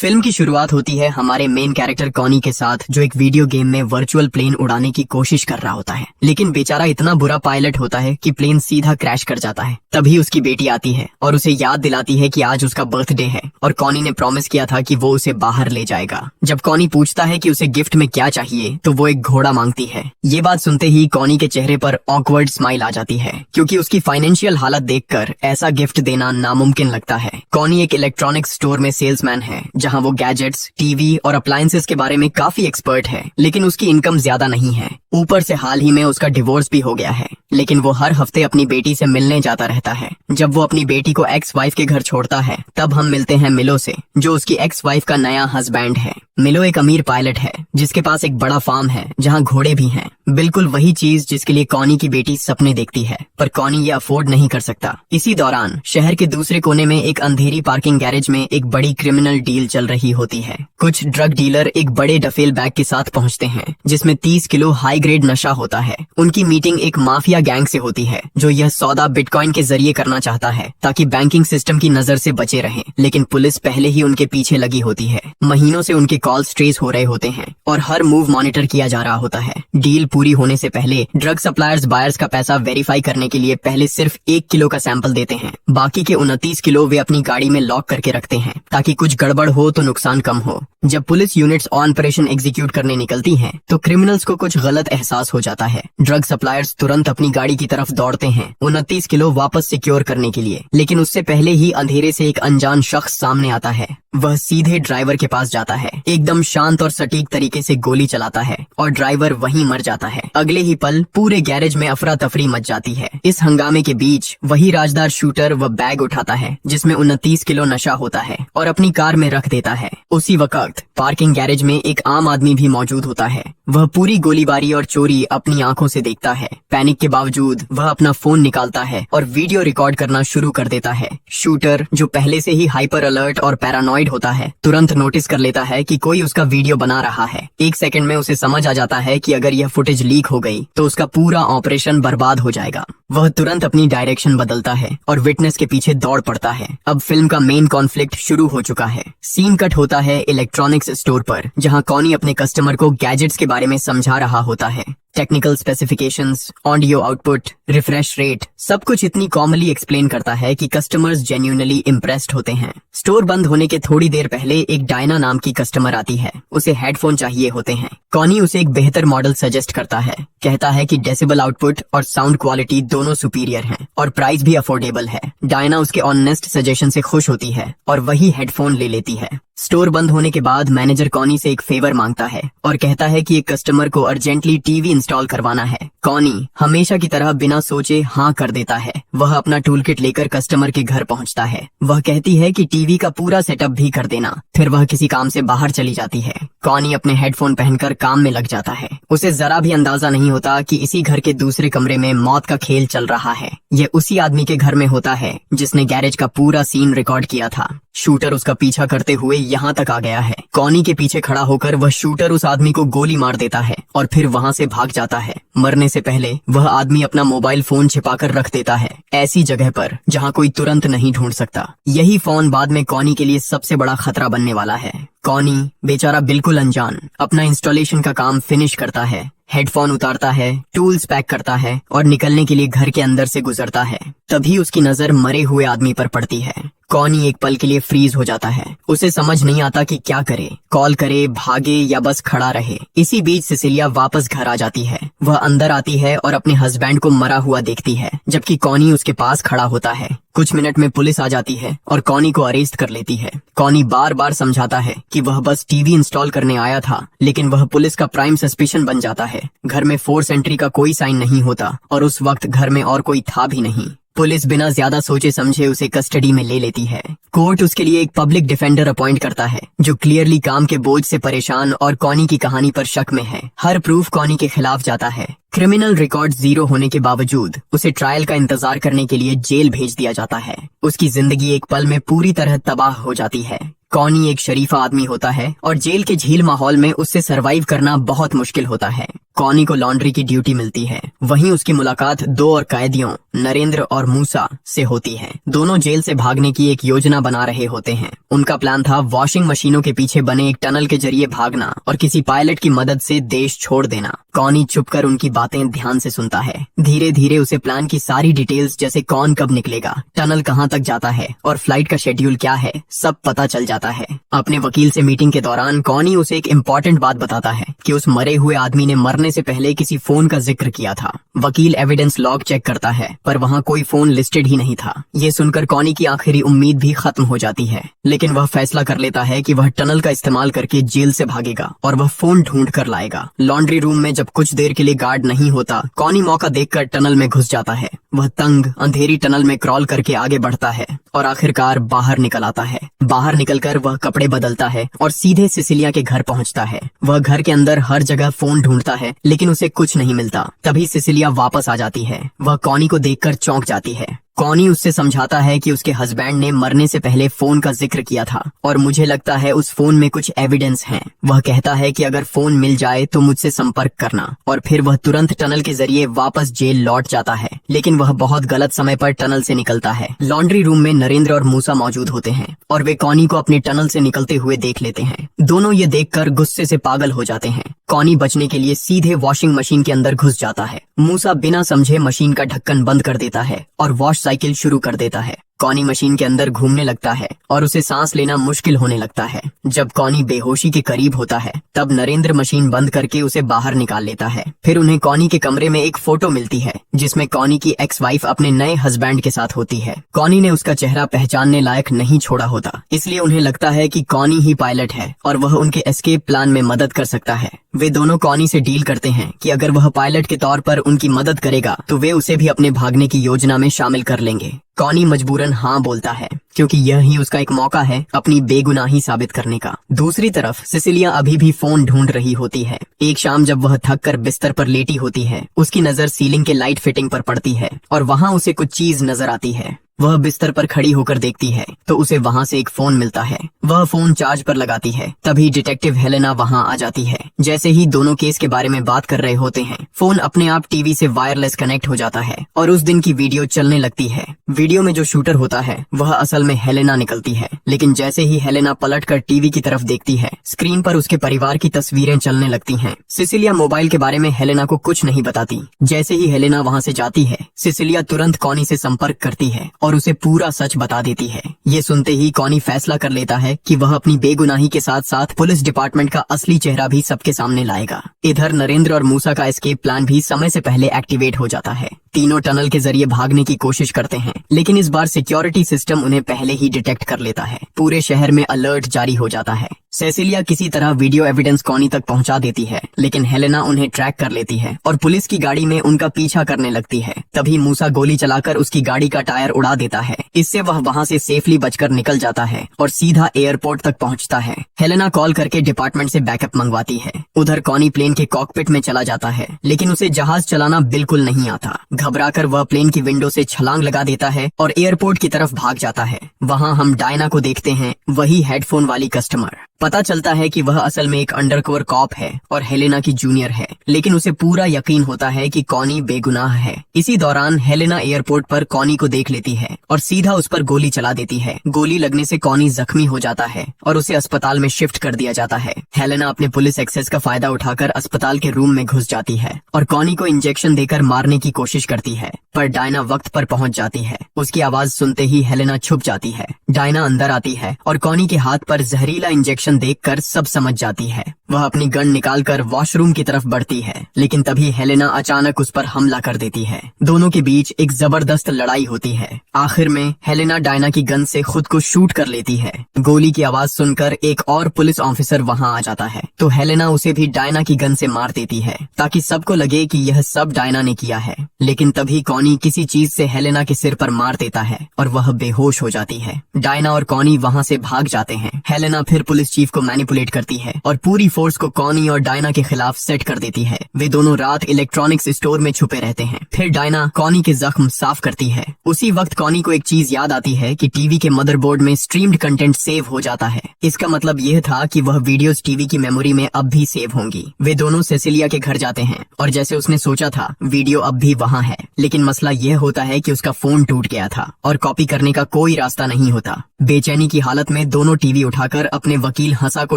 Film की शुरुआत होती है हमारे मेन कैरेक्टर कॉनी के साथ, जो एक वीडियो गेम में वर्चुअल प्लेन उड़ाने की कोशिश कर रहा होता है, लेकिन बेचारा इतना बुरा पायलट होता है कि प्लेन सीधा क्रैश कर जाता है। तभी उसकी बेटी आती है और उसे याद दिलाती है कि आज उसका बर्थडे है और कॉनी ने प्रॉमिस किया था कि वो उसे बाहर ले जाएगा। जब कॉनी पूछता है कि उसे गिफ्ट में क्या चाहिए तो वो एक घोड़ा मांगती है। ये बात सुनते ही कॉनी के चेहरे पर ऑकवर्ड स्माइल आ जाती है, क्योंकि उसकी फाइनेंशियल हालत देखकर ऐसा गिफ्ट देना नामुमकिन लगता है। कॉनी एक इलेक्ट्रॉनिक्स स्टोर में सेल्समैन है, जहां वो गैजेट्स, टीवी और अप्लायंसेस के बारे में काफी एक्सपर्ट है, लेकिन उसकी इनकम ज्यादा नहीं है। ऊपर से हाल ही में उसका डिवोर्स भी हो गया है, लेकिन वो हर हफ्ते अपनी बेटी से मिलने जाता रहता है। जब वो अपनी बेटी को एक्स वाइफ के घर छोड़ता है, तब हम मिलते हैं मिलो से, जो उसकी एक्स वाइफ का नया हस्बैंड है। मिलो एक अमीर पायलट है जिसके पास एक बड़ा फार्म है जहां घोड़े भी हैं। बिल्कुल वही चीज जिसके लिए कॉनी की बेटी सपने देखती है, पर कॉनी ये अफोर्ड नहीं कर सकता। इसी दौरान शहर के दूसरे कोने में एक अंधेरी पार्किंग गैरेज में एक बड़ी क्रिमिनल डील चल रही होती है। कुछ ड्रग डीलर एक बड़े डफेल बैग के साथ पहुंचते हैं जिसमें 30 किलो हाई ग्रेड नशा होता है। उनकी मीटिंग एक माफिया गैंग से होती है जो यह सौदा बिटकॉइन के जरिए करना चाहता है ताकि बैंकिंग सिस्टम की नजर से बचे रहें, लेकिन पुलिस पहले ही उनके पीछे लगी होती है। महीनों से उनके कॉल्स ट्रेस हो रहे होते हैं और हर मूव मॉनिटर किया जा रहा होता है। डील पूरी होने से पहले ड्रग सप्लायर्स बायर्स का पैसा वेरीफाई करने के लिए पहले सिर्फ 1 किलो का सैंपल देते हैं। बाकी के 29 किलो वे अपनी गाड़ी में लॉक करके रखते हैं ताकि कुछ गड़बड़ हो तो नुकसान कम हो। जब पुलिस यूनिट्स ऑपरेशन एग्जीक्यूट करने निकलती हैं, तो क्रिमिनल्स को कुछ गलत एहसास हो जाता है। ड्रग सप्लायर्स तुरंत अपनी गाड़ी की तरफ दौड़ते हैं 29 किलो वापस सिक्योर करने के लिए, लेकिन उससे पहले ही अंधेरे से एक अनजान शख्स सामने आता है। वह सीधे ड्राइवर के पास जाता है, एकदम शांत और सटीक तरीके से गोली चलाता है और ड्राइवर वहीं मर जाता है। अगले ही पल पूरे गैरेज में अफरा तफरी मच जाती है। इस हंगामे के बीच वही राजदार शूटर वह बैग उठाता है जिसमें 29 किलो नशा होता है और अपनी कार में रख देता है। उसी वक्त पार्किंग गैरेज में एक आम आदमी भी मौजूद होता है। वह पूरी गोलीबारी और चोरी अपनी आंखों से देखता है। पैनिक के बावजूद वह अपना फोन निकालता है और वीडियो रिकॉर्ड करना शुरू कर देता है। शूटर, जो पहले से ही हाइपर अलर्ट और पैरानॉइड होता है, तुरंत नोटिस कर लेता है कि कोई उसका वीडियो बना रहा है। 1 सेकंड में उसे समझ आ जाता है कि अगर यह फुटेज लीक हो गई तो उसका पूरा ऑपरेशन बर्बाद हो जाएगा। वह तुरंत अपनी डायरेक्शन बदलता है और विटनेस के पीछे दौड़ पड़ता है। अब फिल्म का मेन कॉन्फ्लिक्ट शुरू हो चुका है। सीन कट होता है इलेक्ट्रॉनिक्स स्टोर पर, जहां कॉनी अपने कस्टमर को गैजेट्स के बारे में समझा रहा होता है। Technical specifications, audio output, refresh rate, सब कुछ इतनी कॉमनली एक्सप्लेन करता है कि कस्टमर्स जेन्युइनली इम्प्रेस्ड होते हैं। स्टोर बंद होने के थोड़ी देर पहले एक डायना नाम की कस्टमर आती है। उसे हेडफोन चाहिए होते हैं। कॉनी उसे एक बेहतर मॉडल सजेस्ट करता है। कहता है कि डेसिबल आउटपुट और साउंड क्वालिटी दोनों सुपीरियर हैं और प्राइस भी अफोर्डेबल है। डायना उसके ऑनेस्ट सजेशन से खुश होती है और वही हेडफोन ले लेती है। स्टोर बंद होने के बाद मैनेजर कॉनी से एक फेवर मांगता है और कहता है कि एक कस्टमर को अर्जेंटली टीवी इंस्टॉल करवाना है। कॉनी हमेशा की तरह बिना सोचे हाँ कर देता है। वह अपना टूल किट लेकर कस्टमर के घर पहुंचता है। वह कहती है कि टीवी का पूरा सेटअप भी कर देना। फिर वह किसी काम से बाहर चली जाती है। कॉनी अपने हेडफोन पहनकर काम में लग जाता है। उसे जरा भी अंदाजा नहीं होता कि इसी घर के दूसरे कमरे में मौत का खेल चल रहा है। यह उसी आदमी के घर में होता है जिसने गैरेज का पूरा सीन रिकॉर्ड किया था। शूटर उसका पीछा करते हुए यहाँ तक आ गया है। कॉनी के पीछे खड़ा होकर वह शूटर उस आदमी को गोली मार देता है और फिर वहाँ से भाग जाता है। मरने से पहले वह आदमी अपना मोबाइल फोन छिपाकर रख देता है, ऐसी जगह पर जहाँ कोई तुरंत नहीं ढूंढ सकता। यही फोन बाद में कॉनी के लिए सबसे बड़ा खतरा बनने वाला है। कॉनी बेचारा बिल्कुल अनजान अपना इंस्टॉलेशन का काम फिनिश करता है, हेडफोन उतारता है, टूल्स पैक करता है और निकलने के लिए घर के अंदर से गुजरता है। तभी उसकी नजर मरे हुए आदमी पर पड़ती है। कॉनी एक पल के लिए फ्रीज हो जाता है। उसे समझ नहीं आता कि क्या करे, कॉल करे, भागे या बस खड़ा रहे। इसी बीच सिसिलिया वापस घर आ जाती है। वह अंदर आती है और अपने हस्बैंड को मरा हुआ देखती है, जबकि कॉनी उसके पास खड़ा होता है। कुछ मिनट में पुलिस आ जाती है और कॉनी को अरेस्ट कर लेती है। कॉनी बार बार समझाता है कि वह बस टीवी इंस्टॉल करने आया था, लेकिन वह पुलिस का प्राइम सस्पिशन बन जाता है। घर में फोर्स एंट्री का कोई साइन नहीं होता और उस वक्त घर में और कोई था भी नहीं। पुलिस बिना ज्यादा सोचे समझे उसे कस्टडी में ले लेती है। कोर्ट उसके लिए एक पब्लिक डिफेंडर अपॉइंट करता है जो क्लियरली काम के बोझ से परेशान और कॉनी की कहानी पर शक में है। हर प्रूफ कॉनी के खिलाफ जाता है। क्रिमिनल रिकॉर्ड 0 होने के बावजूद उसे ट्रायल का इंतजार करने के लिए जेल भेज दिया जाता है। उसकी जिंदगी एक पल में पूरी तरह तबाह हो जाती है। कॉनी एक शरीफा आदमी होता है और जेल के झील माहौल में उससे सरवाइव करना बहुत मुश्किल होता है। कॉनी को लॉन्ड्री की ड्यूटी मिलती है। वहीं उसकी मुलाकात दो और कैदियों नरेंद्र और मूसा से होती है। दोनों जेल से भागने की एक योजना बना रहे होते हैं। उनका प्लान था वॉशिंग मशीनों के पीछे बने एक टनल के जरिए भागना और किसी पायलट की मदद से देश छोड़ देना। कॉनी चुपकर उनकी बातें ध्यान से सुनता है। धीरे धीरे उसे प्लान की सारी डिटेल्स, जैसे कौन कब निकलेगा, टनल कहाँ तक जाता है और फ्लाइट का शेड्यूल क्या है, सब पता चल जाता है। अपने वकील से मीटिंग के दौरान कॉनी उसे एक इम्पोर्टेंट बात बताता है कि उस मरे हुए आदमी ने मरने से पहले किसी फोन का जिक्र किया था। वकील एविडेंस लॉग चेक करता है पर वहाँ कोई फोन लिस्टेड ही नहीं था। ये सुनकर कॉनी की आखिरी उम्मीद भी खत्म हो जाती है, लेकिन वह फैसला कर लेता है कि वह टनल का इस्तेमाल करके जेल से भागेगा और वह फोन ढूंढ कर लाएगा। लॉन्ड्री रूम में जब कुछ देर के लिए गार्ड नहीं होता, कॉनी मौका देखकर टनल में घुस जाता है। वह तंग अंधेरी टनल में क्रॉल करके आगे बढ़ता है और आखिरकार बाहर निकल आता है। बाहर निकलकर वह कपड़े बदलता है और सीधे सिसिलिया के घर पहुंचता है। वह घर के अंदर हर जगह फोन ढूंढता है लेकिन उसे कुछ नहीं मिलता। तभी सिसिलिया वापस आ जाती है। वह कॉनी को देखकर चौंक जाती है। कॉनी उससे समझाता है कि उसके हस्बैंड ने मरने से पहले फोन का जिक्र किया था और मुझे लगता है उस फोन में कुछ एविडेंस है। वह कहता है कि अगर फोन मिल जाए तो मुझसे संपर्क करना और फिर वह तुरंत टनल के जरिए वापस जेल लौट जाता है। लेकिन वह बहुत गलत समय पर टनल से निकलता है। लॉन्ड्री रूम में नरेंद्र और मूसा मौजूद होते हैं और वे कॉनी को अपने टनल से निकलते हुए देख लेते हैं। दोनों ये देखकर गुस्से से पागल हो जाते हैं। कॉनी बचने के लिए सीधे वॉशिंग मशीन के अंदर घुस जाता है। मूसा बिना समझे मशीन का ढक्कन बंद कर देता है और वॉश साइकिल शुरू कर देता है। कॉनी मशीन के अंदर घूमने लगता है और उसे सांस लेना मुश्किल होने लगता है। जब कॉनी बेहोशी के करीब होता है तब नरेंद्र मशीन बंद करके उसे बाहर निकाल लेता है। फिर उन्हें कॉनी के कमरे में एक फोटो मिलती है जिसमें कॉनी की एक्स वाइफ अपने नए हस्बैंड के साथ होती है। कॉनी ने उसका चेहरा पहचानने लायक नहीं छोड़ा होता, इसलिए उन्हें लगता है कि कॉनी ही पायलट है और वह उनके एस्केप प्लान में मदद कर सकता है। वे दोनों कॉनी से डील करते हैं कि अगर वह पायलट के तौर पर उनकी मदद करेगा तो वे उसे भी अपने भागने की योजना में शामिल कर लेंगे। कॉनी मजबूरन हाँ बोलता है क्योंकि यह ही उसका एक मौका है अपनी बेगुनाही साबित करने का। दूसरी तरफ सिसिलिया अभी भी फोन ढूंढ रही होती है। एक शाम जब वह थक कर बिस्तर पर लेटी होती है, उसकी नजर सीलिंग के लाइट फिटिंग पर पड़ती है और वहाँ उसे कुछ चीज नजर आती है। वह बिस्तर पर खड़ी होकर देखती है तो उसे वहाँ से एक फोन मिलता है। वह फोन चार्ज पर लगाती है। तभी डिटेक्टिव हेलेना वहाँ आ जाती है। जैसे ही दोनों केस के बारे में बात कर रहे होते हैं, फोन अपने आप टीवी से वायरलेस कनेक्ट हो जाता है और उस दिन की वीडियो चलने लगती है। वीडियो में जो शूटर होता है वह असल में हेलेना निकलती है, लेकिन जैसे ही हेलेना पलटकर टीवी की तरफ देखती है, स्क्रीन पर उसके परिवार की तस्वीरें चलने लगती हैं। सिसिलिया मोबाइल के बारे में हेलेना को कुछ नहीं बताती। जैसे ही हेलेना वहाँ से जाती है, सिसिलिया तुरंत कॉनी से संपर्क करती है और उसे पूरा सच बता देती है। ये सुनते ही कॉनी फैसला कर लेता है कि वह अपनी बेगुनाही के साथ साथ पुलिस डिपार्टमेंट का असली चेहरा भी सबके सामने लाएगा। इधर नरेंद्र और मूसा का एस्केप प्लान भी समय से पहले एक्टिवेट हो जाता है। तीनों टनल के जरिए भागने की कोशिश करते हैं, लेकिन इस बार सिक्योरिटी सिस्टम उन्हें पहले ही डिटेक्ट कर लेता है। पूरे शहर में अलर्ट जारी हो जाता है। सेसिलिया किसी तरह वीडियो एविडेंस कॉनी तक पहुंचा देती है, लेकिन हेलेना उन्हें ट्रैक कर लेती है और पुलिस की गाड़ी में उनका पीछा करने लगती है। तभी मूसा गोली चलाकर उसकी गाड़ी का टायर उड़ा देता है। इससे वह वहां से सेफली बचकर निकल जाता है और सीधा एयरपोर्ट तक पहुंचता है। हेलेना कॉल करके डिपार्टमेंट से बैकअप मंगवाती है। उधर कॉनी प्लेन के कॉकपिट में चला जाता है, लेकिन उसे जहाज चलाना बिल्कुल नहीं आता। घबराकर वह प्लेन की विंडो से छलांग लगा देता है और एयरपोर्ट की तरफ भाग जाता है। वहाँ हम डायना को देखते हैं, वही हेडफोन वाली कस्टमर। पता चलता है कि वह असल में एक अंडरकवर कॉप है और हेलेना की जूनियर है, लेकिन उसे पूरा यकीन होता है कि कॉनी बेगुनाह है। इसी दौरान हेलेना एयरपोर्ट पर कॉनी को देख लेती है और सीधा उस पर गोली चला देती है। गोली लगने से कॉनी जख्मी हो जाता है और उसे अस्पताल में शिफ्ट कर दिया जाता है। हेलेना अपने पुलिस एक्सेस का फायदा उठाकर अस्पताल के रूम में घुस जाती है और कॉनी को इंजेक्शन देकर मारने की कोशिश करती है, पर डायना वक्त पर पहुंच जाती है। उसकी आवाज सुनते ही हेलेना छुप जाती है। डायना अंदर आती है और कॉनी के हाथ पर जहरीला इंजेक्शन देखकर सब समझ जाती है। वह अपनी गन निकालकर वॉशरूम की तरफ बढ़ती है, लेकिन तभी हेलेना अचानक उस पर हमला कर देती है। दोनों के बीच एक जबरदस्त लड़ाई होती है। आखिर में हेलेना डायना की गन से खुद को शूट कर लेती है। गोली की आवाज सुनकर एक और पुलिस ऑफिसर वहां आ जाता है, तो हेलेना उसे भी डायना की गन से मार देती है ताकि सबको लगे कि यह सब डायना ने किया है। लेकिन तभी कॉनी किसी चीज से हेलेना के सिर पर मार देता है और वह बेहोश हो जाती है। डायना और कॉनी वहां से भाग जाते हैं। हेलेना फिर पुलिस चीफ को मैनिपुलेट करती है और पूरी फोर्स को कॉनी और डायना के खिलाफ सेट कर देती है। वे दोनों रात इलेक्ट्रॉनिक्स स्टोर में छुपे रहते हैं। फिर डायना कॉनी के जख्म साफ करती है। उसी वक्त कॉनी को एक चीज याद आती है कि टीवी के मदरबोर्ड में स्ट्रीम्ड कंटेंट सेव हो जाता है। इसका मतलब यह था कि वह वीडियोस टीवी की मेमोरी में अब भी सेव होंगी। वे दोनों सेसिलिया के घर जाते हैं और जैसे उसने सोचा था वीडियो अब भी वहाँ है, लेकिन मसला यह होता है कि उसका फोन टूट गया था और कॉपी करने का कोई रास्ता नहीं होता। बेचैनी की हालत में दोनों टीवी उठाकर अपने वकील हंसा को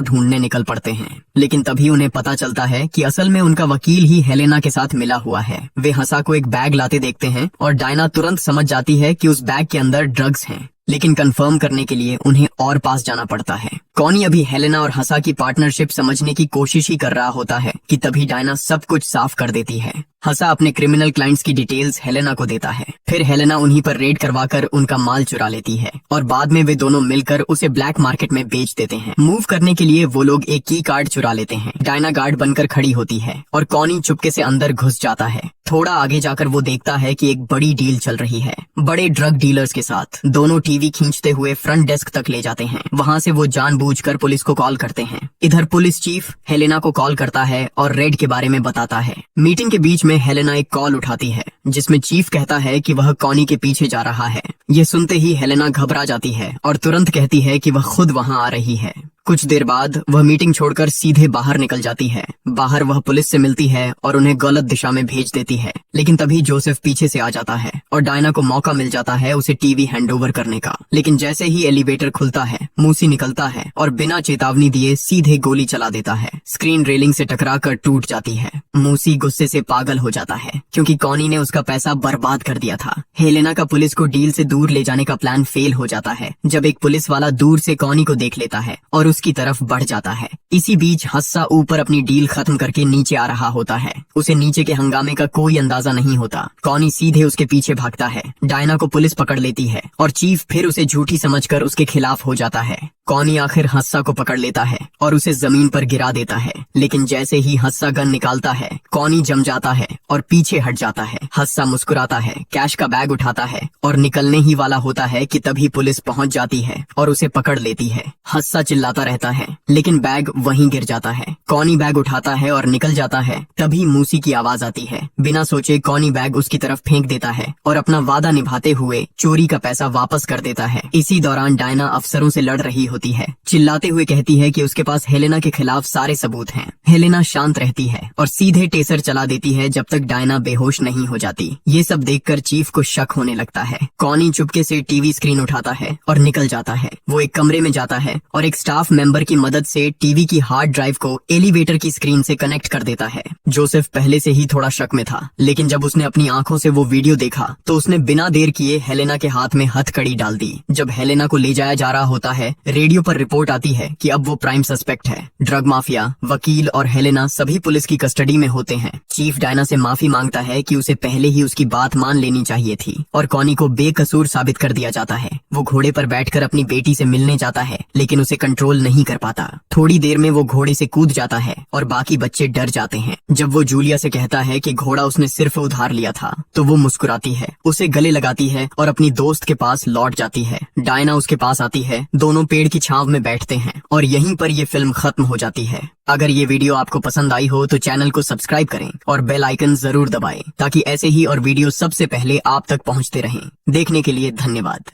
ढूंढने निकल पड़ते हैं, लेकिन तभी उन्हें पता चलता है कि असल में उनका वकील ही हेलेना के साथ मिला हुआ है। वे हंसा को एक बैग लाते देखते हैं और डायना तुरंत समझ जाती है कि उस बैग के अंदर ड्रग्स हैं, लेकिन कंफर्म करने के लिए उन्हें और पास जाना पड़ता है। कॉनी अभी हेलेना और हंसा की पार्टनरशिप समझने की कोशिश ही कर रहा होता है कि तभी डायना सब कुछ साफ कर देती है। हंसा अपने क्रिमिनल क्लाइंट्स की डिटेल्स हेलेना को देता है। फिर हेलेना उन्हीं पर रेड करवाकर उनका माल चुरा लेती है और बाद में वे दोनों मिलकर उसे ब्लैक मार्केट में बेच देते हैं। मूव करने के लिए वो लोग एक की कार्ड चुरा लेते हैं। डायना गार्ड बनकर खड़ी होती है और कॉनी चुपके से अंदर घुस जाता है। थोड़ा आगे जाकर वो देखता है कि एक बड़ी डील चल रही है बड़े ड्रग डीलर्स के साथ। दोनों टीवी खींचते हुए फ्रंट डेस्क तक ले जाते हैं। वहाँ से वो जानबूझकर पुलिस को कॉल करते हैं। इधर पुलिस चीफ हेलेना को कॉल करता है और रेड के बारे में बताता है। मीटिंग के बीच में हेलेना एक कॉल उठाती है जिसमें चीफ कहता है कि वह कॉनी के पीछे जा रहा है। ये सुनते ही हेलेना घबरा जाती है और तुरंत कहती है कि वह खुद वहाँ आ रही है। कुछ देर बाद वह मीटिंग छोड़कर सीधे बाहर निकल जाती है। बाहर वह पुलिस से मिलती है और उन्हें गलत दिशा में भेज देती है, लेकिन तभी जोसेफ पीछे से आ जाता है और डायना को मौका मिल जाता है उसे टीवी हैंडओवर करने का। लेकिन जैसे ही एलिवेटर खुलता है, मूसी निकलता है और बिना चेतावनी दिए सीधे गोली चला देता है। स्क्रीन रेलिंग से टकराकर टूट जाती है। मूसी गुस्से से पागल हो जाता है क्योंकि कॉनी ने उसका पैसा बर्बाद कर दिया था। हेलेना का पुलिस को डील से दूर ले जाने का प्लान फेल हो जाता है जब एक पुलिस वाला दूर से कॉनी को देख लेता है और उसकी तरफ बढ़ जाता है। इसी बीच हस्सा ऊपर अपनी डील खत्म करके नीचे आ रहा होता है। उसे नीचे के हंगामे का कोई अंदाजा नहीं होता। कॉनी सीधे उसके पीछे भागता है। डायना को पुलिस पकड़ लेती है और चीफ फिर उसे झूठी समझकर उसके खिलाफ हो जाता है। कॉनी आखिर हस्सा को पकड़ लेता है और उसे जमीन पर गिरा देता है, लेकिन जैसे ही हस्सा गन निकालता है कॉनी जम जाता है और पीछे हट जाता है। हस्सा मुस्कुराता है, कैश का बैग उठाता है और निकलने ही वाला होता है कि तभी पुलिस पहुंच जाती है और उसे पकड़ लेती है। हस्सा चिल्लाता रहता है लेकिन बैग वहीं गिर जाता है। कॉनी बैग उठाता है और निकल जाता है। तभी मूसी की आवाज आती है। बिना सोचे कॉनी बैग उसकी तरफ फेंक देता है और अपना वादा निभाते हुए चोरी का पैसा वापस कर देता है। इसी दौरान डायना अफसरों से लड़ रही होती है, चिल्लाते हुए कहती है कि उसके पास हेलेना के खिलाफ सारे सबूत हैं। हेलेना शांत रहती है और सीधे टेसर चला देती है जब तक डायना बेहोश नहीं हो जाती। ये सब देखकर चीफ को शक होने लगता है। कॉनी चुपके से टीवी स्क्रीन उठाता है और निकल जाता है। वो एक कमरे में जाता है और एक स्टाफ मेंबर की मदद से टीवी की हार्ड ड्राइव को एलिवेटर की स्क्रीन से कनेक्ट कर देता है। जोसेफ पहले से ही थोड़ा शक में था, लेकिन जब उसने अपनी आंखों से वो वीडियो देखा तो उसने बिना देर किए हेलेना के हाथ में हथकड़ी डाल दी। जब हेलेना को ले जाया जा रहा होता है, रेडियो पर रिपोर्ट आती है कि अब वो प्राइम सस्पेक्ट है। ड्रग माफिया, वकील और हेलेना सभी पुलिस की कस्टडी में होते हैं। चीफ डायना से माफी मांगता है कि उसे पहले ही उसकी बात मान लेनी चाहिए थी और कॉनी को बेकसूर साबित कर दिया जाता है। वो घोड़े पर बैठकर अपनी बेटी से मिलने जाता है, लेकिन उसे कंट्रोल नहीं कर पाता। थोड़ी देर में वो घोड़े से कूद जाता है और बाकी बच्चे डर जाते हैं। जब वो जूलिया से कहता है कि घोड़ा उसने सिर्फ उधार लिया था, तो वो मुस्कुराती है, उसे गले लगाती है और अपनी दोस्त के पास लौट जाती है। डायना उसके पास आती है, दोनों पेड़ की छांव में बैठते हैं और यहीं पर ये फिल्म खत्म हो जाती है। अगर ये वीडियो आपको पसंद आई हो तो चैनल को सब्सक्राइब करें और बेल आइकन जरूर दबाएं ताकि ऐसे ही और वीडियो सबसे पहले आप तक पहुंचते रहें। देखने के लिए धन्यवाद।